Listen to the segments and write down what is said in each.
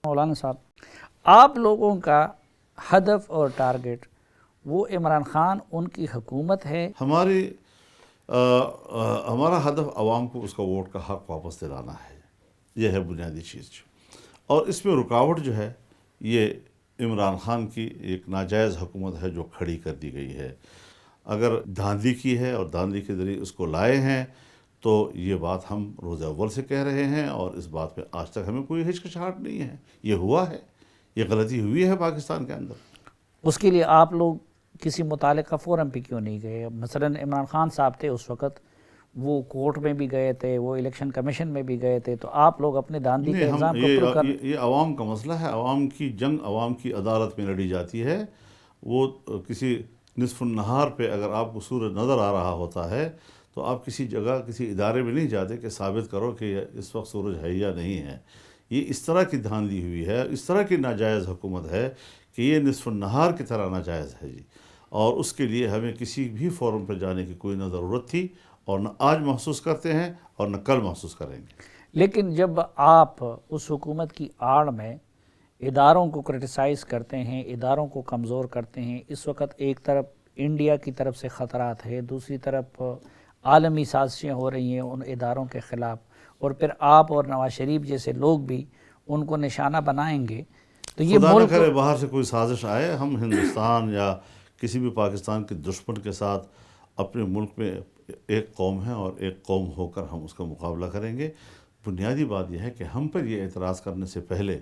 مولانا صاحب، آپ لوگوں کا ہدف اور ٹارگٹ وہ عمران خان ان کی حکومت ہے؟ ہمارا ہدف عوام کو اس کا ووٹ کا حق واپس دلانا ہے، یہ ہے بنیادی چیز اور اس میں رکاوٹ جو ہے یہ عمران خان کی ایک ناجائز حکومت ہے جو کھڑی کر دی گئی ہے۔ اگر دھاندلی کی ہے اور دھاندلی کے ذریعے اس کو لائے ہیں تو یہ بات ہم روز اول سے کہہ رہے ہیں اور اس بات پہ آج تک ہمیں کوئی ہچکچاہٹ نہیں ہے۔ یہ ہوا ہے، یہ غلطی ہوئی ہے پاکستان کے اندر۔ اس کے لیے آپ لوگ کسی متعلقہ فورم پہ کیوں نہیں گئے؟ مثلا عمران خان صاحب تھے اس وقت، وہ کورٹ میں بھی گئے تھے، وہ الیکشن کمیشن میں بھی گئے تھے، تو آپ لوگ اپنے دھاندلی نہیں، کے ہم الزام کو پروو کر یہ عوام کا مسئلہ ہے، عوام کی جنگ عوام کی عدالت میں لڑی جاتی ہے۔ وہ کسی نصف النہار پہ اگر آپ کو سورج نظر آ رہا ہوتا ہے تو آپ کسی جگہ کسی ادارے میں نہیں جاتے کہ ثابت کرو کہ اس وقت سورج ہے یا نہیں ہے۔ یہ اس طرح کی دھاندلی ہوئی ہے، اس طرح کی ناجائز حکومت ہے کہ یہ نصف النہار کی طرح ناجائز ہے جی، اور اس کے لیے ہمیں کسی بھی فورم پر جانے کی کوئی نہ ضرورت تھی اور نہ آج محسوس کرتے ہیں اور نہ کل محسوس کریں گے۔ لیکن جب آپ اس حکومت کی آڑ میں اداروں کو کرٹیسائز کرتے ہیں، اداروں کو کمزور کرتے ہیں، اس وقت ایک طرف انڈیا کی طرف سے خطرات ہے، دوسری طرف عالمی سازشیں ہو رہی ہیں ان اداروں کے خلاف، اور پھر آپ اور نواز شریف جیسے لوگ بھی ان کو نشانہ بنائیں گے تو یہ خدا نہ ملک... کرے باہر سے کوئی سازش آئے، ہم ہندوستان یا کسی بھی پاکستان کے دشمن کے ساتھ اپنے ملک میں ایک قوم ہے اور ایک قوم ہو کر ہم اس کا مقابلہ کریں گے۔ بنیادی بات یہ ہے کہ ہم پر یہ اعتراض کرنے سے پہلے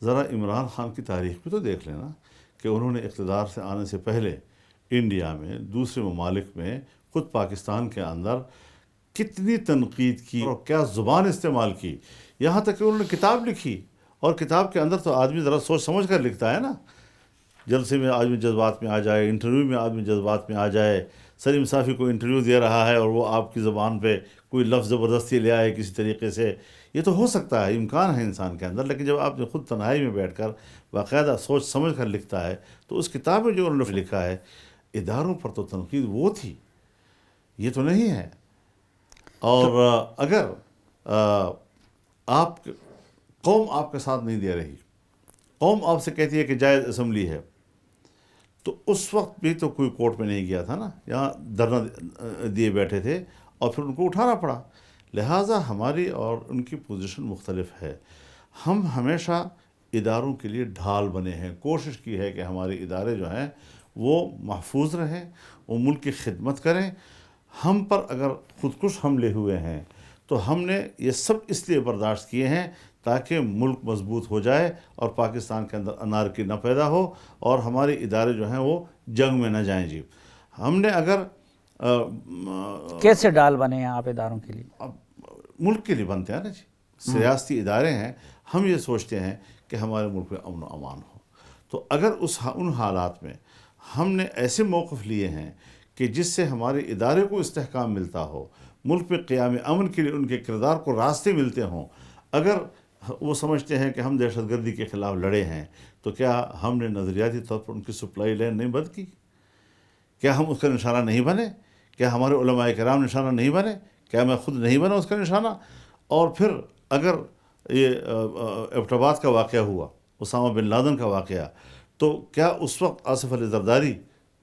ذرا عمران خان کی تاریخ بھی تو دیکھ لینا کہ انہوں نے اقتدار سے آنے سے پہلے انڈیا میں، دوسرے ممالک میں، خود پاکستان کے اندر کتنی تنقید کی اور کیا زبان استعمال کی، یہاں تک کہ انہوں نے کتاب لکھی، اور کتاب کے اندر تو آدمی ذرا سوچ سمجھ کر لکھتا ہے نا۔ جلسے میں آدمی جذبات میں آ جائے، انٹرویو میں آدمی جذبات میں آ جائے، سلیم صافی کو انٹرویو دے رہا ہے اور وہ آپ کی زبان پہ کوئی لفظ زبردستی لے آئے کسی طریقے سے، یہ تو ہو سکتا ہے، امکان ہے انسان کے اندر، لیکن جب آپ نے خود تنہائی میں بیٹھ کر باقاعدہ سوچ سمجھ کر لکھتا ہے تو اس کتاب میں جو انہوں نے لکھا ہے، اداروں پر تو تنقید وہ تھی، یہ تو نہیں ہے۔ اور اگر آپ قوم آپ کا ساتھ نہیں دے رہی، قوم آپ سے کہتی ہے کہ جائز اسمبلی ہے، تو اس وقت بھی تو کوئی کورٹ میں نہیں گیا تھا نا، یہاں دھرنا دیے بیٹھے تھے اور پھر ان کو اٹھانا پڑا۔ لہٰذا ہماری اور ان کی پوزیشن مختلف ہے۔ ہم ہمیشہ اداروں کے لیے ڈھال بنے ہیں، کوشش کی ہے کہ ہمارے ادارے جو ہیں وہ محفوظ رہیں، وہ ملک کی خدمت کریں۔ ہم پر اگر خودکش حملے ہوئے ہیں تو ہم نے یہ سب اس لیے برداشت کیے ہیں تاکہ ملک مضبوط ہو جائے اور پاکستان کے اندر انارکی نہ پیدا ہو اور ہمارے ادارے جو ہیں وہ جنگ میں نہ جائیں جی۔ ہم نے اگر کیسے ڈال بنے ہیں آپ اداروں کے لیے؟ ملک کے لیے بنتے ہیں نا جی، سیاسی ادارے ہیں، ہم یہ سوچتے ہیں کہ ہمارے ملک میں امن و امان ہو، تو اگر ان حالات میں ہم نے ایسے موقف لیے ہیں کہ جس سے ہمارے ادارے کو استحکام ملتا ہو، ملک میں قیام امن کے لیے ان کے کردار کو راستے ملتے ہوں، اگر وہ سمجھتے ہیں کہ ہم دہشت گردی کے خلاف لڑے ہیں تو کیا ہم نے نظریاتی طور پر ان کی سپلائی لین نہیں بند کی؟ کیا ہم اس کا نشانہ نہیں بنے؟ کیا ہمارے علماء کرام نشانہ نہیں بنے؟ کیا میں خود نہیں بنا اس کا نشانہ؟ اور پھر اگر یہ ایبٹ آباد کا واقعہ ہوا، اسامہ بن لادن کا واقعہ، تو کیا اس وقت آصف علی زرداری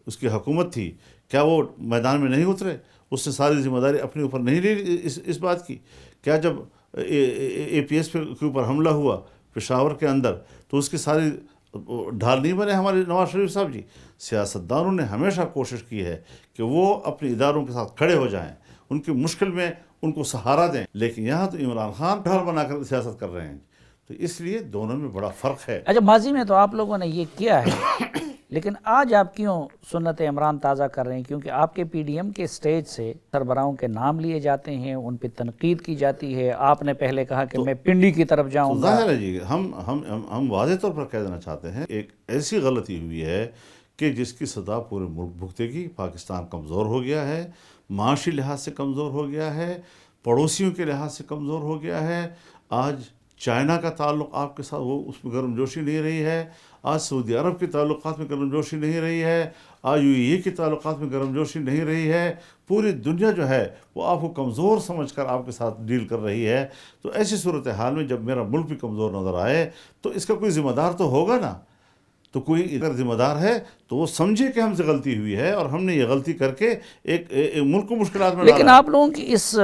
اس کی حکومت تھی، کیا وہ میدان میں نہیں اترے؟ اس نے ساری ذمہ داری اپنے اوپر نہیں لی اس بات کی؟ کیا جب اے پی ایس کے اوپر حملہ ہوا پشاور کے اندر تو اس کی ساری ڈھال نہیں بنے ہمارے نواز شریف صاحب جی؟ سیاستدانوں نے ہمیشہ کوشش کی ہے کہ وہ اپنے اداروں کے ساتھ کھڑے ہو جائیں، ان کی مشکل میں ان کو سہارا دیں، لیکن یہاں تو عمران خان ڈھال بنا کر سیاست کر رہے ہیں، تو اس لیے دونوں میں بڑا فرق ہے۔ اچھا، ماضی میں تو آپ لوگوں نے یہ کیا ہے، لیکن آج آپ کیوں سنت عمران تازہ کر رہے ہیں؟ کیونکہ آپ کے پی ڈی ایم کے سٹیج سے سربراہوں کے نام لیے جاتے ہیں، ان پہ تنقید کی جاتی ہے۔ آپ نے پہلے کہا کہ میں پنڈی کی طرف تو جاؤں گا۔ ظاہر ہے جی، ہم واضح طور پر کہہ دینا چاہتے ہیں، ایک ایسی غلطی ہوئی ہے کہ جس کی سزا پورے ملک بھگتے گی۔ پاکستان کمزور ہو گیا ہے، معاشی لحاظ سے کمزور ہو گیا ہے، پڑوسیوں کے لحاظ سے کمزور ہو گیا ہے۔ آج چائنا کا تعلق آپ کے ساتھ وہ اس میں گرم جوشی نہیں رہی ہے، آج سعودی عرب کے تعلقات میں گرم جوشی نہیں رہی ہے، آج UAE کے تعلقات میں گرم جوشی نہیں رہی ہے، پوری دنیا جو ہے وہ آپ کو کمزور سمجھ کر آپ کے ساتھ ڈیل کر رہی ہے۔ تو ایسی صورتحال میں جب میرا ملک بھی کمزور نظر آئے تو اس کا کوئی ذمہ دار تو ہوگا نا، تو کوئی اگر ذمہ دار ہے تو وہ سمجھے کہ ہم سے غلطی ہوئی ہے اور ہم نے یہ غلطی کر کے ایک ملک کو مشکلات میں ڈالا لیکن ہے۔ آپ لوگوں کی اس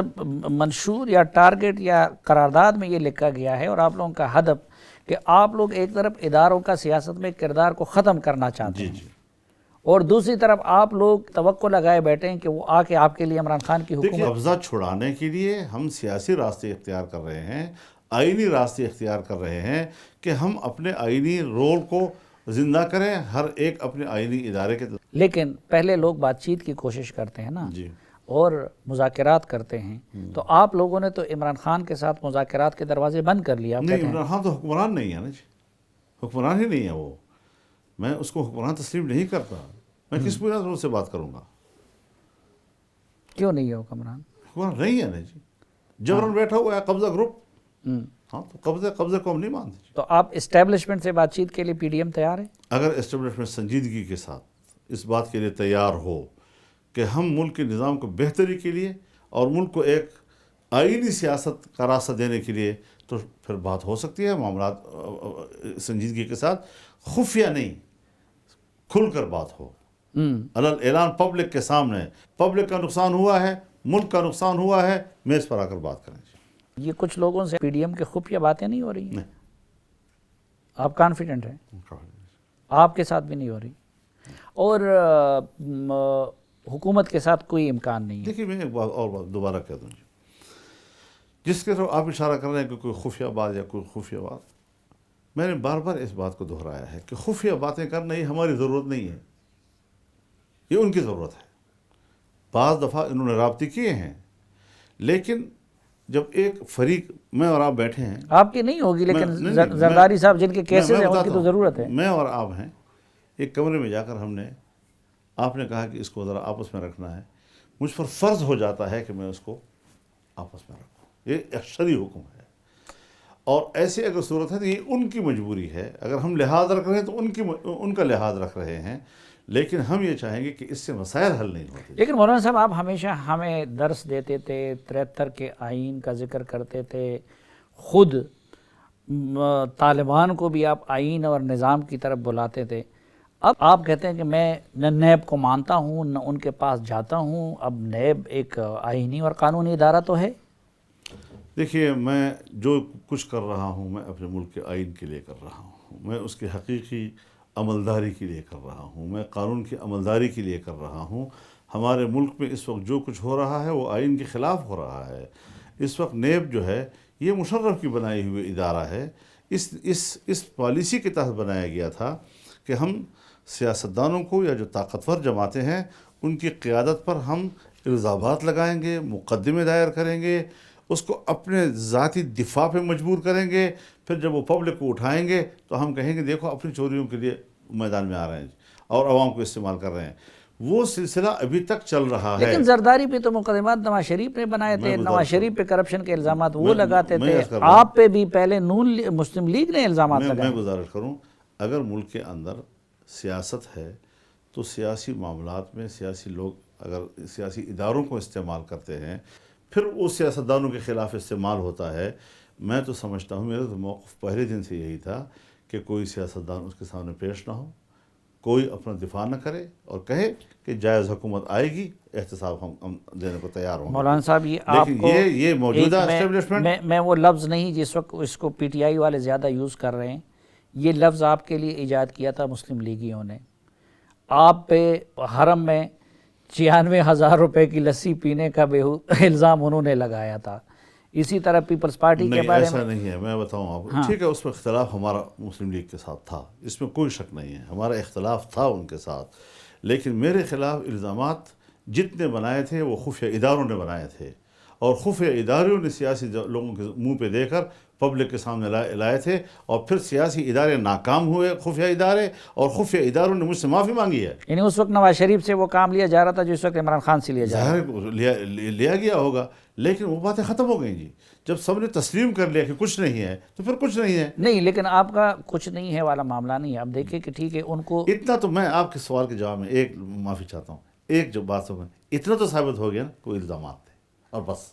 منشور یا ٹارگٹ یا قرارداد میں یہ لکھا گیا ہے اور آپ لوگوں کا ہدف کہ آپ لوگ ایک طرف اداروں کا سیاست میں کردار کو ختم کرنا چاہتے ہیں، اور دوسری طرف آپ لوگ توقع لگائے بیٹھے ہیں کہ وہ آ کے آپ کے لیے عمران خان کی دیکھیے، حکومت۔ قبضہ چھڑانے کے لیے ہم سیاسی راستے اختیار کر رہے ہیں، آئینی راستے اختیار کر رہے ہیں کہ ہم اپنے آئینی رول کو زندہ کریں، ہر ایک اپنے آئینی ادارے کے۔ لیکن پہلے لوگ بات چیت کی کوشش کرتے ہیں نا، جی اور مذاکرات کرتے ہیں، تو آپ لوگوں نے تو عمران خان کے ساتھ مذاکرات کے دروازے بند کر لیا۔ نہیں، عمران خان تو حکمران نہیں ہے نا جی، حکمران ہی نہیں ہے وہ، میں اس کو حکمران تسلیم نہیں کرتا، میں کس بنیاد پر اس سے بات کروں گا؟ کیوں نہیں ہے حکمران؟ حکمران نہیں ہے نا جی، جبرن بیٹھا ہوا ہے قبضہ گروپ۔ ہاں، تو قبضے کو ہم نہیں مانتے جی۔ تو آپ اسٹیبلشمنٹ سے بات چیت کے لیے PDM تیار ہے؟ اگر اسٹیبلشمنٹ سنجیدگی کے ساتھ اس بات کے لیے تیار ہو کہ ہم ملک کے نظام کو بہتری کے لیے اور ملک کو ایک آئینی سیاست کا راستہ دینے کے لیے، تو پھر بات ہو سکتی ہے، معاملات سنجیدگی کے ساتھ، خفیہ نہیں، کھل کر بات ہو، اعلان پبلک کے سامنے، پبلک کا نقصان ہوا ہے، ملک کا نقصان ہوا ہے، میز پر آ کر بات کریں۔ یہ کچھ لوگوں سے PDM کے خفیہ باتیں نہیں ہو رہی ہیں؟ نہیں، آپ کانفیڈنٹ ہیں؟ آپ کے ساتھ بھی نہیں ہو رہی، اور حکومت کے ساتھ کوئی امکان نہیں ہے؟ دیکھیے، میں ایک بات اور دوبارہ کہہ دوں جی، جس کے طرف آپ اشارہ کر رہے ہیں کہ کوئی خفیہ بات یا کوئی خفیہ بات، میں نے بار بار اس بات کو دہرایا ہے کہ خفیہ باتیں کرنا یہ ہماری ضرورت نہیں ہے، یہ ان کی ضرورت ہے۔ بعض دفعہ انہوں نے رابطے کیے ہیں، لیکن جب ایک فریق، میں اور آپ بیٹھے ہیں، آپ کی نہیں ہوگی، لیکن نہیں، زرداری صاحب جن کے کیسز میں ہیں ان بتاتا کی تو ہوں، ضرورت ہے۔ میں اور آپ ہیں ایک کمرے میں جا کر، ہم نے، آپ نے کہا کہ اس کو ذرا آپس میں رکھنا ہے، مجھ پر فرض ہو جاتا ہے کہ میں اس کو آپس میں رکھوں، یہ ایک شرعی حکم ہے، اور ایسی اگر صورت ہے تو یہ ان کی مجبوری ہے، اگر ہم لحاظ رکھ رہے ہیں تو ان کا لحاظ رکھ رہے ہیں، لیکن ہم یہ چاہیں گے کہ اس سے مسائل حل نہیں ہوتے۔ لیکن مولانا صاحب، آپ ہمیشہ ہمیں درس دیتے تھے، 73 کے آئین کا ذکر کرتے تھے، خود طالبان کو بھی آپ آئین اور نظام کی طرف بلاتے تھے، اب آپ کہتے ہیں کہ میں نہ نیب کو مانتا ہوں نہ ان کے پاس جاتا ہوں، اب نیب ایک آئینی اور قانونی ادارہ تو ہے۔ دیکھیے، میں جو کچھ کر رہا ہوں میں اپنے ملک کے آئین کے لیے کر رہا ہوں، میں اس کی حقیقی عملداری کے لیے کر رہا ہوں، میں قانون کی عملداری کے لیے کر رہا ہوں۔ ہمارے ملک میں اس وقت جو کچھ ہو رہا ہے وہ آئین کے خلاف ہو رہا ہے۔ اس وقت نیب جو ہے یہ مشرف کی بنائی ہوئی ادارہ ہے، اس پالیسی کے تحت بنایا گیا تھا کہ ہم سیاستدانوں کو یا جو طاقتور جماعتیں ہیں ان کی قیادت پر ہم الزامات لگائیں گے، مقدمے دائر کریں گے، اس کو اپنے ذاتی دفاع پہ مجبور کریں گے، پھر جب وہ پبلک کو اٹھائیں گے تو ہم کہیں گے دیکھو اپنی چوریوں کے لیے میدان میں آ رہے ہیں اور عوام کو استعمال کر رہے ہیں۔ وہ سلسلہ ابھی تک چل رہا ہے۔ لیکن زرداری پہ تو مقدمات نواز شریف نے بنائے تھے، نواز شریف پہ کرپشن کے الزامات وہ لگاتے تھے، آپ پہ بھی پہلے مسلم لیگ نے الزامات لگائے۔ میں گزارش کروں، اگر ملک کے اندر سیاست ہے تو سیاسی معاملات میں سیاسی لوگ اگر سیاسی اداروں کو استعمال کرتے ہیں، پھر وہ سیاستدانوں کے خلاف استعمال ہوتا ہے۔ میں تو سمجھتا ہوں، میرا تو موقف پہلے دن سے یہی تھا کہ کوئی سیاستدان اس کے سامنے پیش نہ ہو، کوئی اپنا دفاع نہ کرے اور کہے کہ جائز حکومت آئے گی، احتساب ہم دینے کو تیار ہوں گے۔ مولانا صاحب، یہ آپ لیکن کو یہ موجودہ اسٹیبلشمنٹ، میں وہ لفظ نہیں جس وقت اس کو PTI والے زیادہ یوز کر رہے ہیں، یہ لفظ آپ کے لیے ایجاد کیا تھا مسلم لیگیوں نے۔ آپ پہ حرم میں 96,000 روپے کی لسی پینے کا الزام انہوں نے لگایا تھا۔ اسی طرح پیپلز پارٹی کے نہیں، بارے ایسا میں نہیں ہے، میں بتاؤں آپ کو، ٹھیک ہے، اس میں اختلاف ہمارا مسلم لیگ کے ساتھ تھا، اس میں کوئی شک نہیں ہے، ہمارا اختلاف تھا ان کے ساتھ، لیکن میرے خلاف الزامات جتنے بنائے تھے وہ خفیہ اداروں نے بنائے تھے، اور خفیہ اداروں نے سیاسی لوگوں کے منہ پہ دے کر پبلک کے سامنے لائے تھے، اور پھر سیاسی ادارے ناکام ہوئے، خفیہ ادارے، اور خفیہ اداروں نے مجھ سے معافی مانگی ہے۔ یعنی اس وقت نواز شریف سے وہ کام لیا جا رہا تھا جو اس وقت عمران خان سے لیا جا رہا ہے۔ ظاہر لیا گیا ہوگا، لیکن وہ باتیں ختم ہو گئیں جی۔ جب سب نے تسلیم کر لیا کہ کچھ نہیں ہے تو پھر کچھ نہیں ہے۔ نہیں، لیکن آپ کا کچھ نہیں ہے والا معاملہ نہیں ہے۔ اب دیکھیں کہ ٹھیک ہے ان کو اتنا تو میں آپ کے سوال کے جواب میں ایک معافی چاہتا ہوں، ایک جو بات اتنا تو ثابت ہو گیا نا، کوئی الزامات تھے اور بس۔